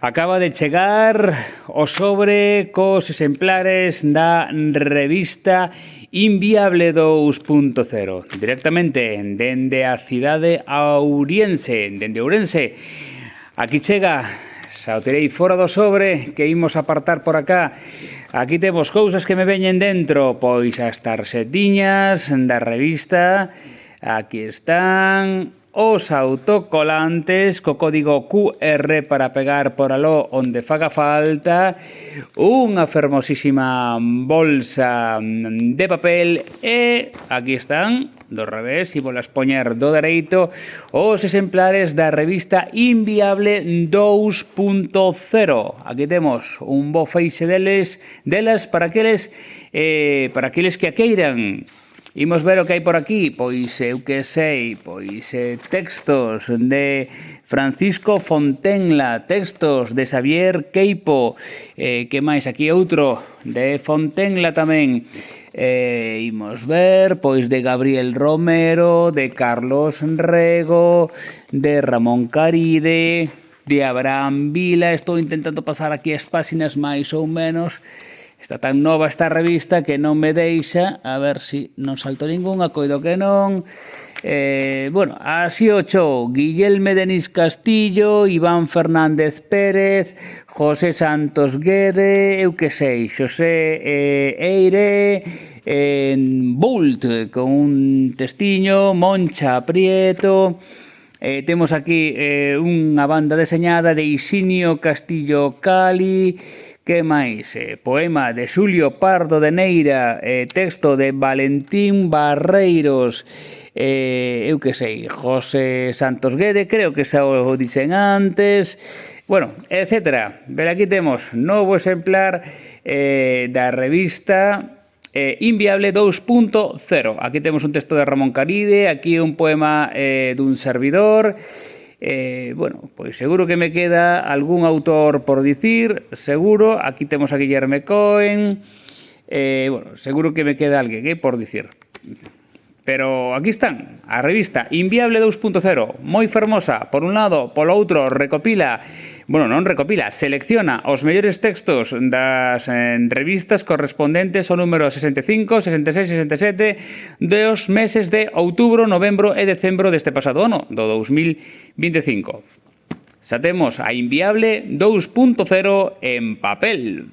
Acaba de chegar o sobre cos exemplares da revista Inviable 2.0 directamente dende a cidade auriense, dende Ourense. Aquí chega, xa o terei fora do sobre que imos apartar por acá. Aquí temos cousas que me veñen dentro, pois as tarxetiñas da revista. Aquí están os autocolantes co código QR para pegar por aló onde faga falta, unha fermosísima bolsa de papel e aquí están, do revés, e volas poñer do dereito, os exemplares da revista Inviable 2.0. Aquí temos un bo feixe delas para aqueles que a queiran. Imos ver o que hai por aquí, pois eu que sei, pois textos de Francisco Fontenla, textos de Xavier Queipo, que máis aquí outro de Fontenla tamén. Imos ver, pois de Gabriel Romero, de Carlos Rego, de Ramón Caride, de Abraham Vila. Estou intentando pasar aquí as páxinas máis ou menos. Está tan nova esta revista que non me deixa, a ver se non salto ningunha, coido que non. Bueno, así o chou, Guillerme Denis Castillo, Iván Fernández Pérez, José Santos Guede, eu que sei, Xosé Eire, Bult, con un testiño, Moncha Prieto. Temos aquí unha banda deseñada de Isinio Castillo Cali. Que máis? Poema de Xulio Pardo de Neira, texto de Valentín Barreiros, eu que sei, José Santos Guede, creo que xa o dixen antes, bueno, etcétera. Pero aquí temos novo exemplar da revista Inviable 2.0. Aquí temos un texto de Ramón Caride, aquí un poema dun servidor. Bueno, pois seguro que me queda algún autor por dicir, seguro. Aquí temos a Guillerme Cohen. Bueno, seguro que me queda alguén por dicir. Pero aquí están, a revista Inviable 2.0, moi fermosa, por un lado, polo outro, selecciona os mellores textos das revistas correspondentes ao número 65, 66, 67 dos meses de outubro, novembro e decembro deste pasado ano, do 2025. Xa temos a Inviable 2.0 en papel.